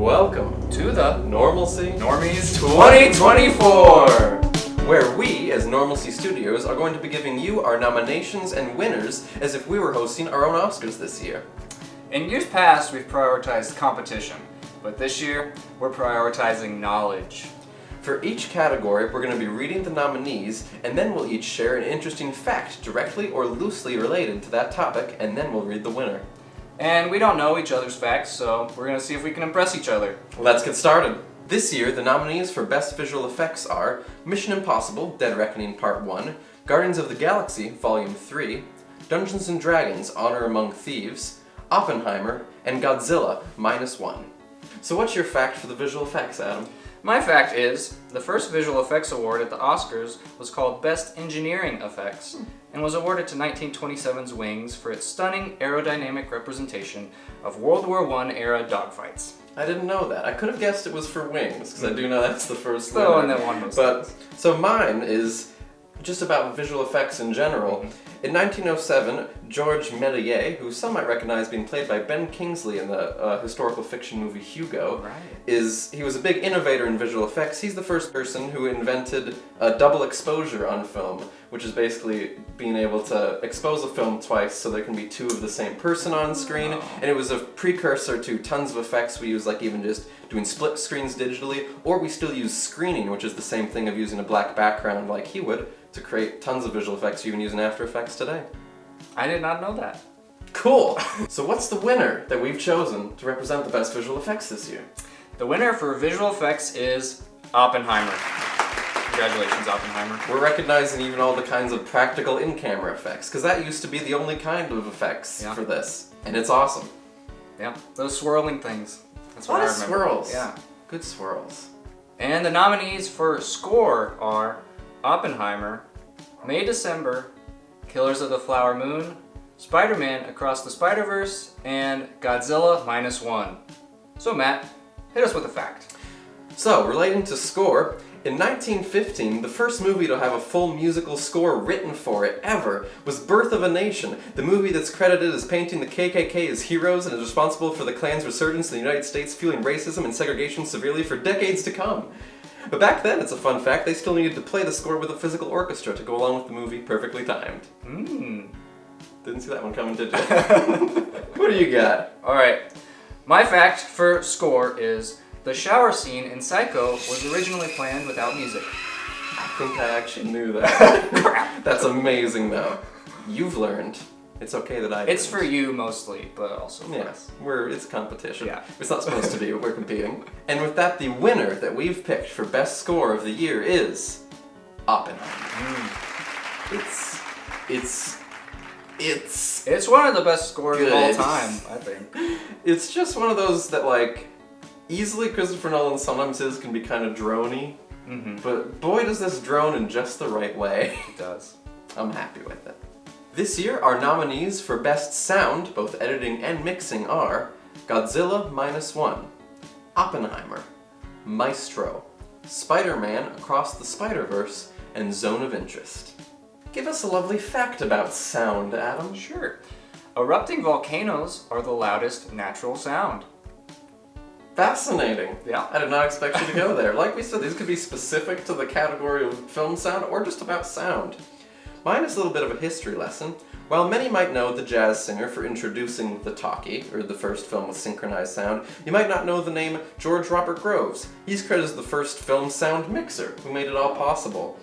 Welcome to the Normalcy Normies 2024, where we, as Normalcy Studios, are going to be giving you our nominations and winners as if we were hosting our own Oscars this year. In years past, we've prioritized competition, but this year, we're prioritizing knowledge. For each category, we're going to be reading the nominees, and then we'll each share an interesting fact directly or loosely related to that topic, and then we'll read the winner. And we don't know each other's facts, so we're going to see if we can impress each other. Let's get started. This year, the nominees for Best Visual Effects are Mission Impossible: Dead Reckoning Part 1, Guardians of the Galaxy Volume 3, Dungeons & Dragons: Honor Among Thieves, Oppenheimer, and Godzilla -1. So what's your fact for the visual effects, Adam? My fact is, the first visual effects award at the Oscars was called Best Engineering Effects, and was awarded to 1927's Wings for its stunning aerodynamic representation of World War I era dogfights. I didn't know that. I could have guessed it was for Wings, because I do know that's the first The winner. one that won most But, so mine is just about visual effects in general. In 1907, Georges Méliès, who some might recognize being played by Ben Kingsley in the historical fiction movie Hugo, he was a big innovator in visual effects. He's the first person who invented double exposure on film, which is basically being able to expose a film twice so there can be two of the same person on screen. And it was a precursor to tons of effects we use, like even just doing split screens digitally, or we still use screening, which is the same thing of using a black background like he would, to create tons of visual effects you can use in After Effects today. I did not know that. Cool! So what's the winner that we've chosen to represent the best visual effects this year? The winner for visual effects is Oppenheimer. Congratulations, Oppenheimer. We're recognizing even all the kinds of practical in-camera effects, because that used to be the only kind of effects for this, and it's awesome. Yeah, those swirling things. That's what A I lot of remember. swirls. Yeah. Good swirls. And the nominees for score are Oppenheimer, May December, Killers of the Flower Moon, Spider-Man Across the Spider-Verse, and Godzilla -1. So Matt, hit us with a fact. So, relating to score, in 1915, the first movie to have a full musical score written for it ever was Birth of a Nation, the movie that's credited as painting the KKK as heroes and is responsible for the Klan's resurgence in the United States, fueling racism and segregation severely for decades to come. But back then, it's a fun fact, they still needed to play the score with a physical orchestra to go along with the movie, perfectly timed. Didn't see that one coming, did you? What do you got? Alright, my fact for score is the shower scene in Psycho was originally planned without music. I think I actually knew that. Crap. That's amazing, though. You've learned. It's okay that I It's didn't. for you mostly, but also for us. It's competition. Yeah. It's not supposed to be, but we're competing. And with that, the winner that we've picked for best score of the year is Oppenheimer. It's one of the best scores of all Good. time, I think. It's just one of those that, like, easily Christopher Nolan sometimes his can be kind of drony, but boy does this drone in just the right way. It does. I'm happy with it. This year, our nominees for Best Sound, both editing and mixing, are Godzilla -1, Oppenheimer, Maestro, Spider-Man Across the Spider-Verse, and Zone of Interest. Give us a lovely fact about sound, Adam. Sure. Erupting volcanoes are the loudest natural sound. Fascinating. Yeah. I did not expect you to go there. Like we said, these could be specific to the category of film sound or just about sound. Mine is a little bit of a history lesson. While many might know the jazz singer for introducing the talkie, or the first film with synchronized sound, you might not know the name George Robert Groves. He's credited as the first film sound mixer, who made it all possible.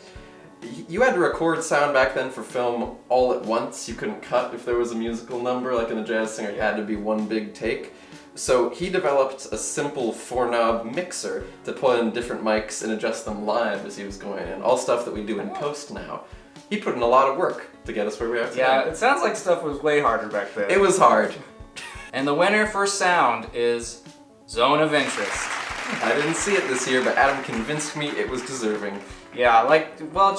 You had to record sound back then for film all at once. You couldn't cut if there was a musical number, like in the jazz singer, it had to be one big take. So he developed a simple 4-knob mixer to put in different mics and adjust them live as he was going in. All stuff that we do in post now. He put in a lot of work to get us where we are today. Yeah, it sounds like stuff was way harder back then. It was hard. And the winner for sound is Zone of Interest. I didn't see it this year, but Adam convinced me it was deserving. Yeah,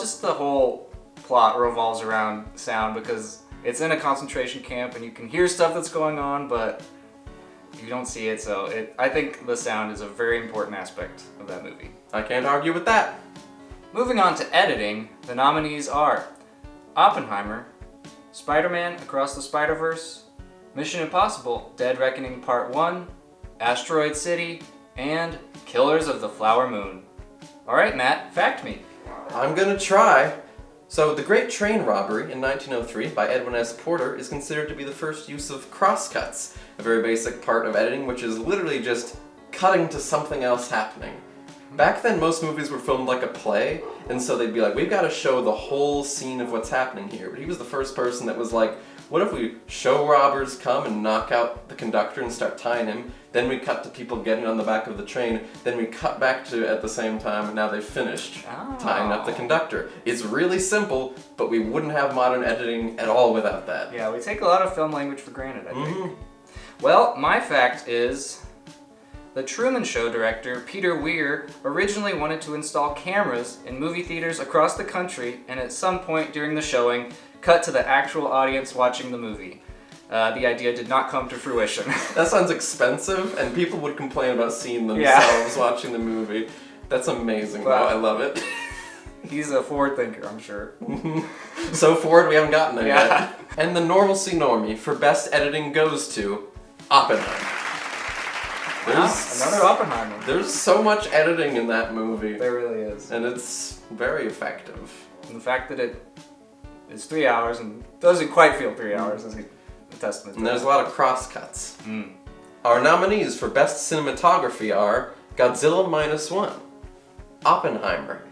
just the whole plot revolves around sound because it's in a concentration camp and you can hear stuff that's going on, but you don't see it, so I think the sound is a very important aspect of that movie. I can't argue with that. Moving on to editing, the nominees are Oppenheimer, Spider-Man Across the Spider-Verse, Mission Impossible: Dead Reckoning Part 1, Asteroid City, and Killers of the Flower Moon. Alright, Matt, fact me. I'm gonna try. So, the Great Train Robbery in 1903 by Edwin S. Porter is considered to be the first use of crosscuts, a very basic part of editing, which is literally just cutting to something else happening. Back then, most movies were filmed like a play, and so they'd be like, we've got to show the whole scene of what's happening here. But he was the first person that was like, what if we show robbers come and knock out the conductor and start tying him, then we cut to people getting on the back of the train, then we cut back to at the same time, and now they've finished tying up the conductor. It's really simple, but we wouldn't have modern editing at all without that. Yeah, we take a lot of film language for granted, I think. Well, my fact is, the Truman Show director, Peter Weir, originally wanted to install cameras in movie theaters across the country, and at some point during the showing, cut to the actual audience watching the movie. The idea did not come to fruition. That sounds expensive, and people would complain about seeing themselves watching the movie. That's amazing, though. I love it. He's a forward thinker, I'm sure. So forward, we haven't gotten there yet. And the Normalcy Normie for best editing goes to Oppenheimer. Another Oppenheimer. There's so much editing in that movie. There really is. And it's very effective. And the fact that it is 3 hours and doesn't quite feel 3 hours is a testament. And there's a lot of cross-cuts. Our nominees for best cinematography are Godzilla -1, Oppenheimer,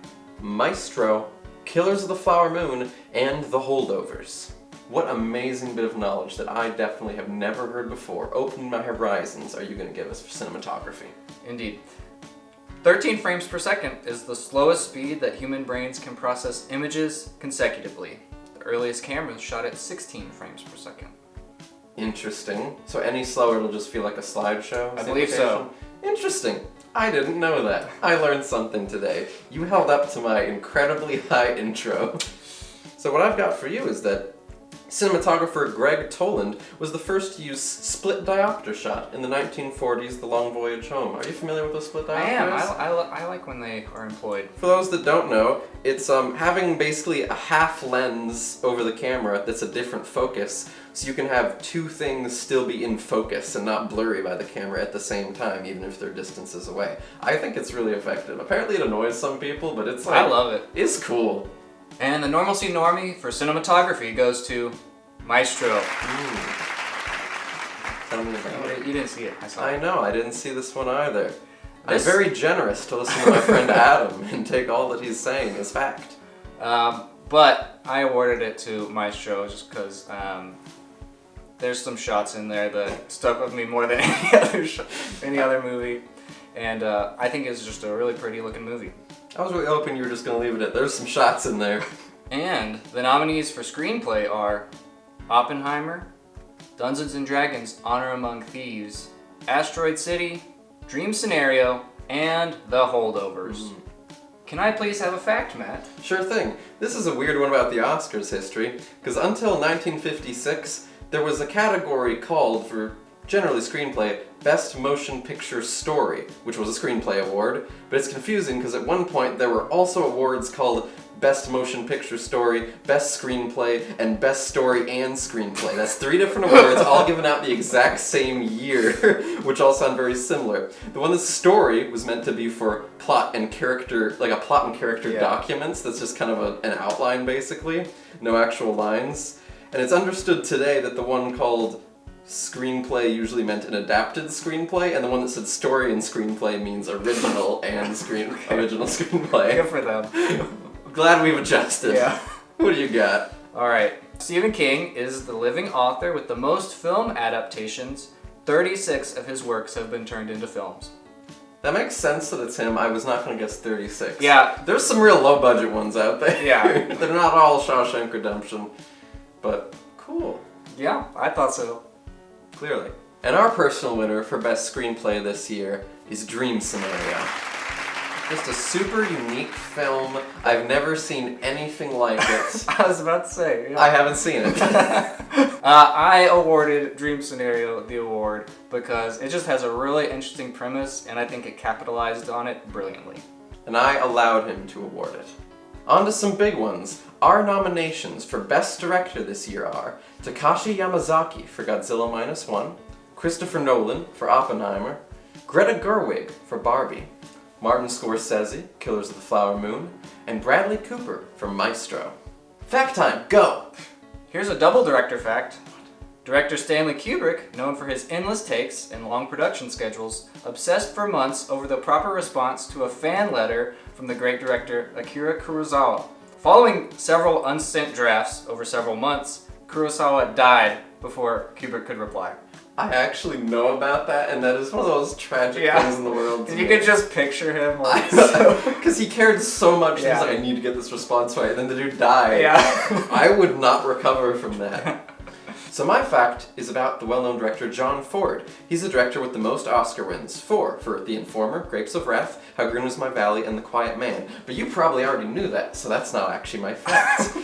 Maestro, Killers of the Flower Moon, and The Holdovers. What amazing bit of knowledge that I definitely have never heard before. Opening my horizons are you going to give us for cinematography? Indeed. 13 frames per second is the slowest speed that human brains can process images consecutively. The earliest cameras shot at 16 frames per second. Interesting. So any slower it'll just feel like a slideshow? I believe so. Interesting. I didn't know that. I learned something today. You held up to my incredibly high intro. So what I've got for you is that cinematographer Greg Toland was the first to use split diopter shot in the 1940s, The Long Voyage Home. Are you familiar with those split diopters? I am. I like when they are employed. For those that don't know, it's having basically a half lens over the camera that's a different focus, so you can have two things still be in focus and not blurry by the camera at the same time, even if they're distances away. I think it's really effective. Apparently it annoys some people, but it's like... I love it. It's cool. And the Normalcy Normie for cinematography goes to Maestro. Tell me about it. You didn't see it, I saw it. I know, I didn't see this one either. I'm very generous to listen to my friend Adam and take all that he's saying as fact. But I awarded it to Maestro just because there's some shots in there that stuck with me more than any other movie. And I think it's just a really pretty looking movie. I was really hoping you were just going to leave it at there's some shots in there. And the nominees for screenplay are Oppenheimer, Dungeons & Dragons Honor Among Thieves, Asteroid City, Dream Scenario, and The Holdovers. Can I please have a fact, Matt? Sure thing. This is a weird one about the Oscars history, because until 1956, there was a category called, for generally screenplay, Best Motion Picture Story, which was a screenplay award, but it's confusing because at one point there were also awards called Best Motion Picture Story, Best Screenplay, and Best Story and Screenplay. That's 3 different awards, all given out the exact same year, which all sound very similar. The one that's story was meant to be for plot and character, like a plot and character documents, that's just kind of an outline basically, no actual lines. And it's understood today that the one called screenplay usually meant an adapted screenplay, and the one that said story and screenplay means original and original screenplay. Good for them. Glad we've adjusted. Yeah. What do you got? Alright. Stephen King is the living author with the most film adaptations. 36 of his works have been turned into films. That makes sense that it's him. I was not going to guess 36. Yeah. There's some real low budget ones out there. Yeah. They're not all Shawshank Redemption. But cool. Yeah, I thought so. Clearly. And our personal winner for best screenplay this year is Dream Scenario. Just a super unique film. I've never seen anything like it. I was about to say. Yeah. I haven't seen it. I awarded Dream Scenario the award because it just has a really interesting premise, and I think it capitalized on it brilliantly. And I allowed him to award it. On to some big ones. Our nominations for Best Director this year are Takashi Yamazaki for Godzilla -1, Christopher Nolan for Oppenheimer, Greta Gerwig for Barbie, Martin Scorsese, Killers of the Flower Moon, and Bradley Cooper for Maestro. Fact time, go! Here's a double director fact. Director Stanley Kubrick, known for his endless takes and long production schedules, obsessed for months over the proper response to a fan letter from the great director Akira Kurosawa. Following several unsent drafts over several months, Kurosawa died before Kubrick could reply. I actually know about that, and that is one of those tragic things in the world. You could just picture him. Because he cared so much, Yeah. he's like, I need to get this response right, and then the dude died. Yeah. I would not recover from that. So my fact is about the well-known director John Ford. He's the director with the most Oscar wins. 4 for The Informer, Grapes of Wrath, How Green Was My Valley, and The Quiet Man. But you probably already knew that, so that's not actually my fact.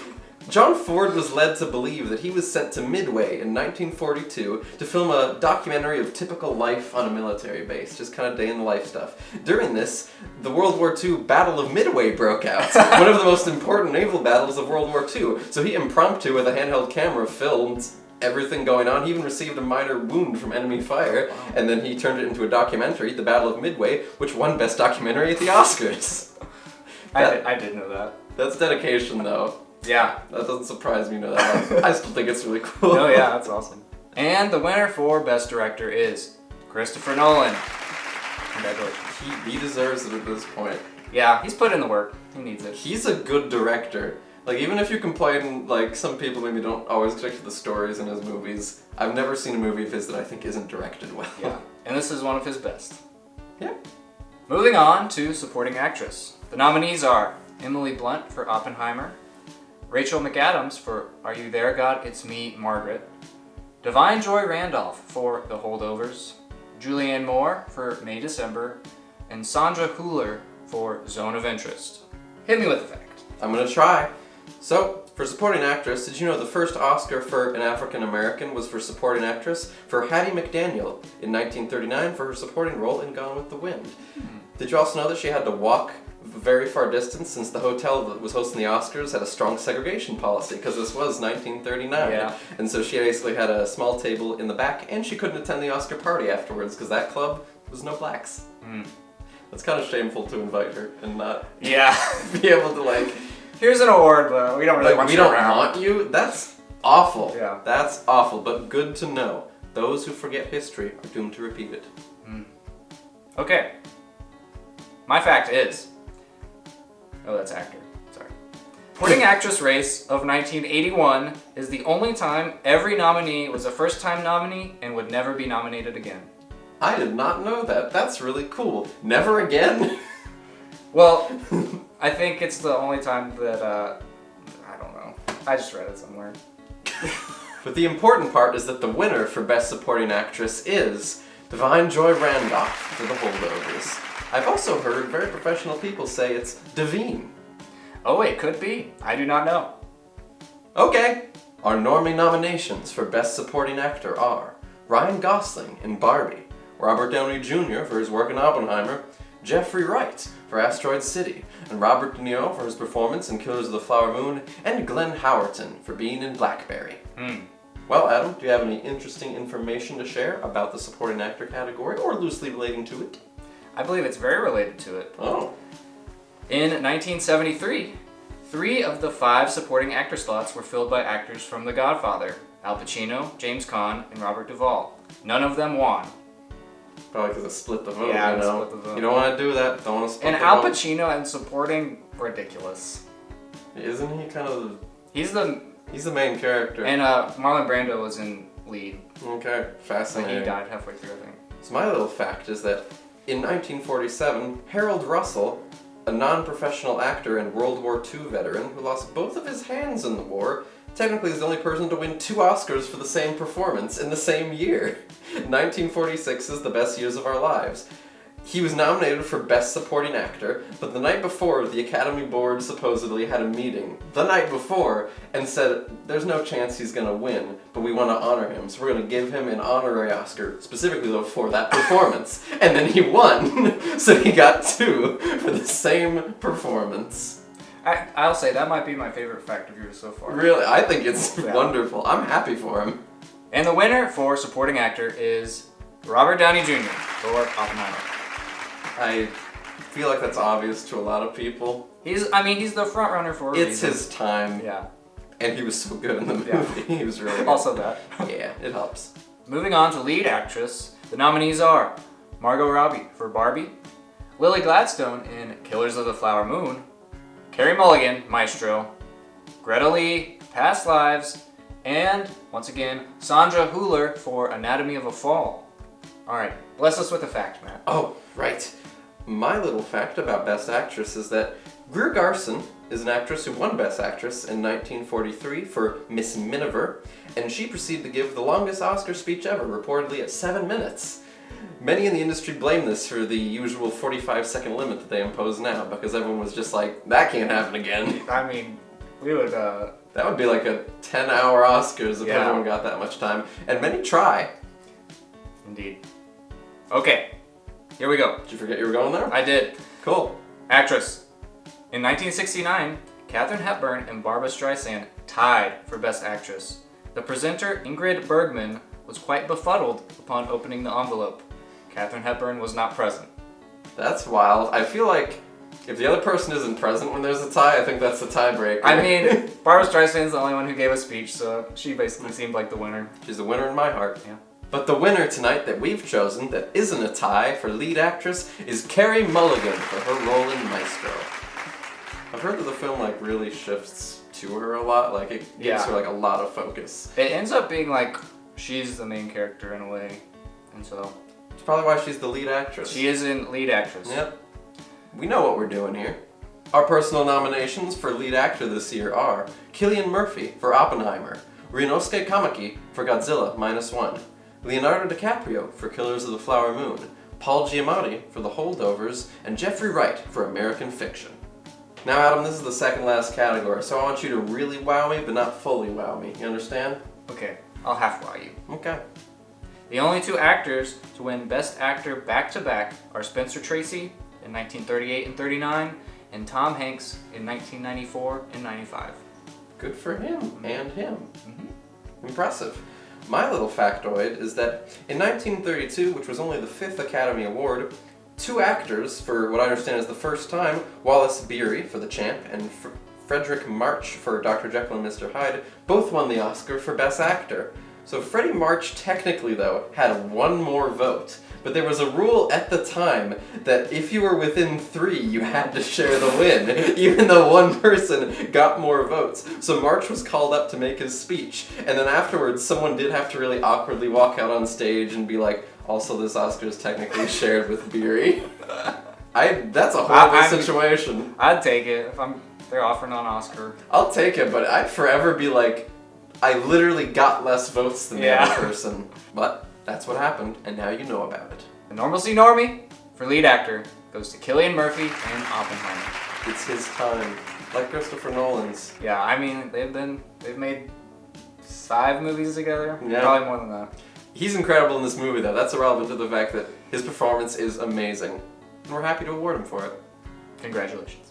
John Ford was led to believe that he was sent to Midway in 1942 to film a documentary of typical life on a military base, just kind of day-in-the-life stuff. During this, the World War II Battle of Midway broke out, one of the most important naval battles of World War II. So he impromptu, with a handheld camera, filmed everything going on. He even received a minor wound from enemy fire, and then he turned it into a documentary, The Battle of Midway, which won Best Documentary at the Oscars. I did know that. That's dedication, though. Yeah. That doesn't surprise me, no, that. I still think it's really cool. Oh yeah, that's awesome. And the winner for Best Director is Christopher Nolan. Congratulations. He deserves it at this point. Yeah, he's put in the work. He needs it. He's a good director. Like, even if you complain, like, some people maybe don't always stick to the stories in his movies, I've never seen a movie of his that I think isn't directed well. Yeah, and this is one of his best. Yeah. Moving on to Supporting Actress. The nominees are Emily Blunt for Oppenheimer, Rachel McAdams for Are You There, God? It's Me, Margaret, Divine Joy Randolph for The Holdovers, Julianne Moore for May, December, and Sandra Hüller for Zone of Interest. Hit me with the fact. I'm gonna try. So, for supporting actress, did you know the first Oscar for an African American was for supporting actress for Hattie McDaniel in 1939 for her supporting role in Gone with the Wind? Did you also know that she had to walk a very far distance since the hotel that was hosting the Oscars had a strong segregation policy, because this was 1939. Yeah. And so she basically had a small table in the back, and she couldn't attend the Oscar party afterwards because that club was no blacks. That's kind of shameful to invite her and not Yeah. be able to, like... Here's an award, but we don't really want we you don't around. want you? That's awful. Yeah. That's awful, but good to know. Those who forget history are doomed to repeat it. Okay. My fact is... Oh, that's actor. Sorry. Supporting Actress race of 1981 is the only time every nominee was a first-time nominee and would never be nominated again. I did not know that. That's really cool. Never again? Well, I think it's the only time that, I don't know. I just read it somewhere. But the important part is that the winner for Best Supporting Actress is Divine Joy Randolph for The Holdovers. I've also heard very professional people say it's Devine. Oh, it could be. I do not know. Okay. Our Normie nominations for Best Supporting Actor are Ryan Gosling in Barbie, Robert Downey Jr. for his work in Oppenheimer, Jeffrey Wright for Asteroid City, and Robert De Niro for his performance in Killers of the Flower Moon, and Glenn Howerton for being in Blackberry. Well, Adam, do you have any interesting information to share about the supporting actor category, or loosely relating to it? I believe it's very related to it. Oh. In 1973, 3 of the 5 supporting actor slots were filled by actors from The Godfather: Al Pacino, James Caan, and Robert Duvall. None of them won. Probably because it split the vote, Yeah, you it know? split the vote. You don't want to do that. Don't want to split And the Al vote. Pacino and supporting, ridiculous. Isn't he kind of He's the... He's the main character. And Marlon Brando was in lead. Okay, But fascinating. he died halfway through, I think. So my little fact is that in 1947, Harold Russell, a non-professional actor and World War II veteran who lost both of his hands in the war, technically is the only person to win 2 Oscars for the same performance in the same year. 1946 is the best years of our lives. He was nominated for Best Supporting Actor, but the night before, the Academy Board supposedly had a meeting the night before and said, there's no chance he's gonna win, but we want to honor him, so we're gonna give him an honorary Oscar, specifically though for that performance. And then he won, so he got 2 for the same performance. I'll say that might be my favorite fact of yours so far. Really, I think it's Yeah. wonderful. I'm happy for him. And the winner for supporting actor is Robert Downey Jr. for Oppenheimer. I feel like that's obvious to a lot of people. He's the front runner for a It's reason. his time. Yeah. And he was so good in the movie. Yeah. He was really good. Also that. Yeah, it helps. Moving on to lead actress, the nominees are Margot Robbie for Barbie, Lily Gladstone in Killers of the Flower Moon, Carey Mulligan, Maestro, Greta Lee, Past Lives, and, once again, Sandra Hüller for Anatomy of a Fall. Alright, bless us with a fact, Matt. Oh, right. My little fact about Best Actress is that Greer Garson is an actress who won Best Actress in 1943 for Miss Miniver, and she proceeded to give the longest Oscar speech ever, reportedly at 7 minutes. Many in the industry blame this for the usual 45-second limit that they impose now, because everyone was just like, that can't happen again. I mean, we would, That would be like a 10-hour Oscars if Yeah. everyone got that much time. And many try. Indeed. Okay, here we go. Did you forget you were going there? I did. Cool. Actress. In 1969, Katharine Hepburn and Barbra Streisand tied for Best Actress. The presenter, Ingrid Bergman, was quite befuddled upon opening the envelope. Katharine Hepburn was not present. That's wild. I feel like if the other person isn't present when there's a tie, I think that's the tiebreaker. I mean, Barbra Streisand's the only one who gave a speech, so she basically seemed like the winner. She's the winner in my heart. Yeah. But the winner tonight that we've chosen that isn't a tie for lead actress is Carey Mulligan for her role in Maestro. I've heard that the film like really shifts to her a lot, like it gives Yeah. her like a lot of focus. It ends up being like she's the main character in a way, and so It's probably why she's the lead actress. she is in lead actress. Yep. We know what we're doing here. Our personal nominations for lead actor this year are Cillian Murphy for Oppenheimer, Ryunosuke Kamaki for Godzilla -1, Leonardo DiCaprio for Killers of the Flower Moon, Paul Giamatti for The Holdovers, and Jeffrey Wright for American Fiction. Now Adam, this is the second last category, so I want you to really wow me, but not fully wow me. You understand? Okay, I'll half wow you. Okay. The only two actors to win Best Actor back-to-back are Spencer Tracy in 1938 and 39, and Tom Hanks in 1994 and 95. Good for him, and him. Mm-hmm. Impressive. My little factoid is that in 1932, which was only the 5th Academy Award, two actors, for what I understand is the first time, Wallace Beery for The Champ and Frederick March for Dr. Jekyll and Mr. Hyde, both won the Oscar for Best Actor. So Freddie March technically, though, had one more vote. But there was a rule at the time that if you were within 3, you had to share the win, even though one person got more votes. So March was called up to make his speech, and then afterwards someone did have to really awkwardly walk out on stage and be like, also this Oscar is technically shared with Beery. That's a horrible situation. I'd take it if they're offering an Oscar. I'll take it, but I'd forever be like, I literally got less votes than the other person. But that's what happened, and now you know about it. The Normalcy Normie for lead actor goes to Cillian Murphy and Oppenheimer. It's his time, like Christopher Nolan's. Yeah, I mean they've made 5 movies together. Yeah. Probably more than that. He's incredible in this movie, though. That's irrelevant to the fact that his performance is amazing. And we're happy to award him for it. Congratulations.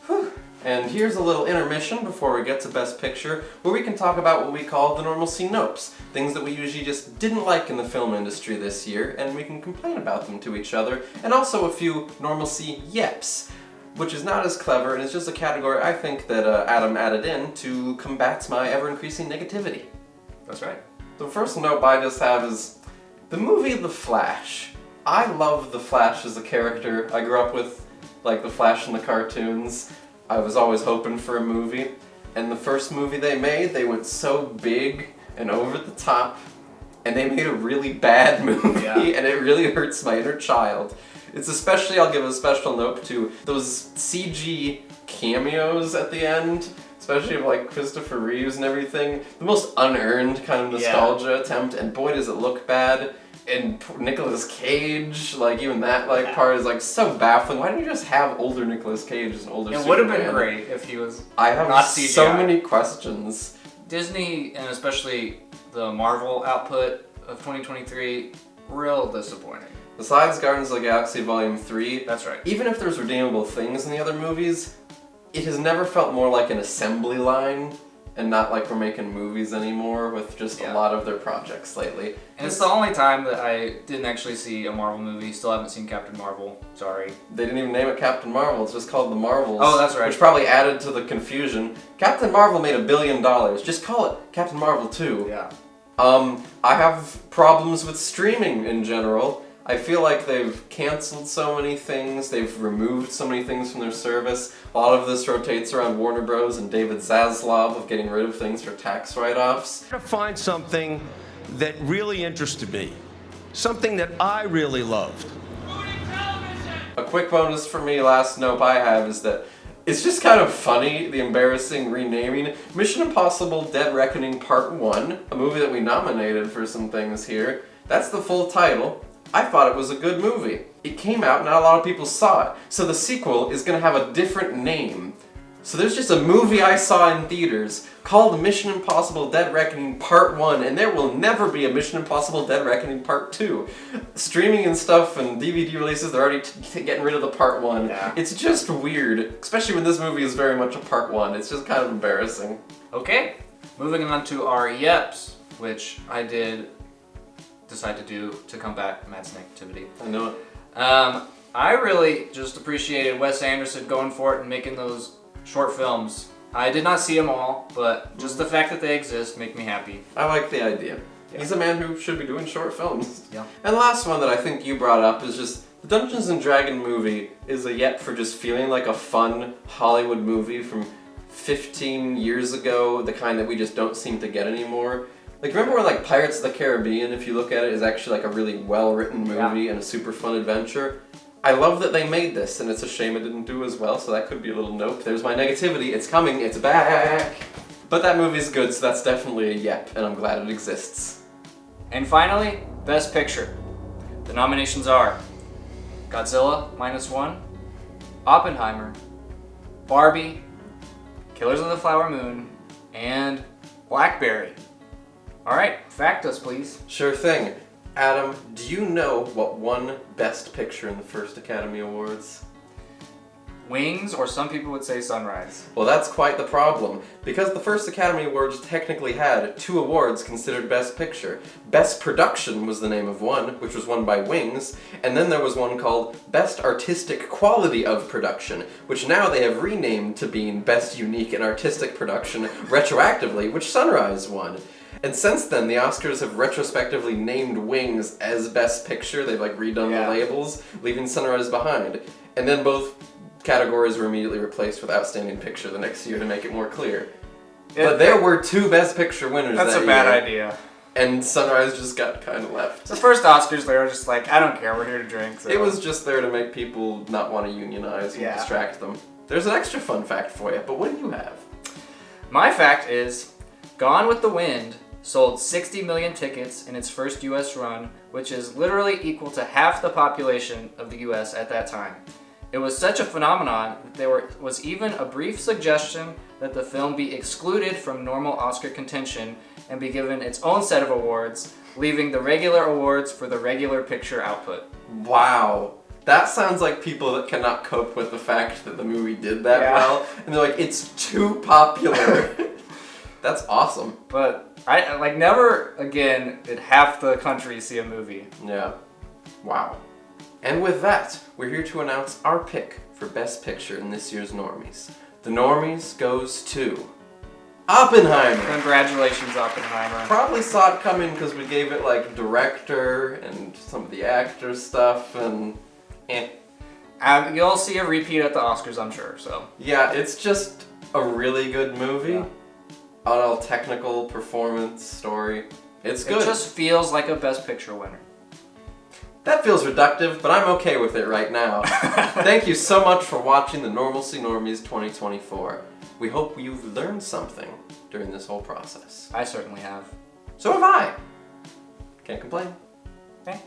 Whew. And here's a little intermission before we get to Best Picture, where we can talk about what we call the Normalcy Nopes, things that we usually just didn't like in the film industry this year, and we can complain about them to each other, and also a few Normalcy Yeps, which is not as clever, and it's just a category I think that Adam added in to combat my ever-increasing negativity. That's right. The first note I just have is the movie The Flash. I love The Flash as a character. I grew up with, like, The Flash in the cartoons. I was always hoping for a movie. And the first movie they made, they went so big and over the top, and they made a really bad movie, and it really hurts my inner child. It's especially, I'll give a special note to those CG cameos at the end, especially of like Christopher Reeves and everything. The most unearned kind of nostalgia attempt, and boy does it look bad. And Nicolas Cage, like even that part is like so baffling. Why didn't you just have older Nicolas Cage as an older Superman? It would have been great if he was I have not CGI. so many questions. Disney, and especially the Marvel output of 2023, real disappointing. Besides Guardians of the Galaxy Volume 3, That's right. even if there's redeemable things in the other movies, it has never felt more like an assembly line and not like we're making movies anymore with just a lot of their projects lately. And it's the only time that I didn't actually see a Marvel movie. Still haven't seen Captain Marvel. Sorry. They didn't even name it Captain Marvel. It's just called The Marvels. Oh, that's right. Which probably added to the confusion. Captain Marvel made $1 billion. Just call it Captain Marvel 2. Yeah. I have problems with streaming in general. I feel like they've canceled so many things, they've removed so many things from their service. A lot of this rotates around Warner Bros. And David Zaslav of getting rid of things for tax write-offs. To find something that really interested me, something that I really loved. A quick bonus for me, last note I have, is that it's just kind of funny, the embarrassing renaming. Mission Impossible Dead Reckoning Part 1, a movie that we nominated for some things here. That's the full title. I thought it was a good movie. It came out, not a lot of people saw it. So the sequel is going to have a different name. So there's just a movie I saw in theaters called Mission Impossible Dead Reckoning Part 1, and there will never be a Mission Impossible Dead Reckoning Part 2. Streaming and stuff and DVD releases, they're already getting rid of the Part 1. Yeah. It's just weird, especially when this movie is very much a Part 1. It's just kind of embarrassing. Okay, moving on to our yeps, which I did decide to do to combat Matt's negativity. I know it. I really just appreciated Wes Anderson going for it and making those short films. I did not see them all, but just the fact that they exist make me happy. I like the idea. Yeah. He's a man who should be doing short films. Yeah. And the last one that I think you brought up is just the Dungeons and Dragon movie is a yet for just feeling like a fun Hollywood movie from 15 years ago, the kind that we just don't seem to get anymore. Like, remember when, like, Pirates of the Caribbean, if you look at it, is actually, like, a really well-written movie and a super fun adventure? I love that they made this, and it's a shame it didn't do as well, so that could be a little nope. There's my negativity. It's coming. It's back. But that movie's good, so that's definitely a yep, and I'm glad it exists. And finally, Best Picture. The nominations are Godzilla, -1, Oppenheimer, Barbie, Killers of the Flower Moon, and Blackberry. Alright, fact us, please. Sure thing. Adam, do you know what won Best Picture in the first Academy Awards? Wings, or some people would say Sunrise. Well, that's quite the problem, because the first Academy Awards technically had 2 awards considered Best Picture. Best Production was the name of one, which was won by Wings, and then there was one called Best Artistic Quality of Production, which now they have renamed to being Best Unique and Artistic Production retroactively, which Sunrise won. And since then, the Oscars have retrospectively named Wings as Best Picture. They've like redone the labels, leaving Sunrise behind. And then both categories were immediately replaced with Outstanding Picture the next year to make it more clear. But there were 2 Best Picture winners that year. That's a bad idea. And Sunrise just got kind of left. The first Oscars, they were just like, I don't care, we're here to drink. So. It was just there to make people not want to unionize and distract them. There's an extra fun fact for you, but what do you have? My fact is, Gone with the Wind sold 60 million tickets in its first US run, which is literally equal to half the population of the US at that time. It was such a phenomenon that there was even a brief suggestion that the film be excluded from normal Oscar contention and be given its own set of awards, leaving the regular awards for the regular picture output. Wow. That sounds like people that cannot cope with the fact that the movie did that well, and they're like, it's too popular. That's awesome. But I like never again did half the country see a movie. Yeah. Wow. And with that, we're here to announce our pick for Best Picture in this year's Normies. The Normies goes to Oppenheimer. Congratulations, Oppenheimer. Probably saw it coming because we gave it like director and some of the actor stuff and you'll see a repeat at the Oscars, I'm sure. So yeah, it's just a really good movie. Yeah. On all technical performance story. It's good. It just feels like a Best Picture winner. That feels reductive, but I'm okay with it right now. Thank you so much for watching the Normalcy Normies 2024. We hope you've learned something during this whole process. I certainly have. So have I. Can't complain. Okay.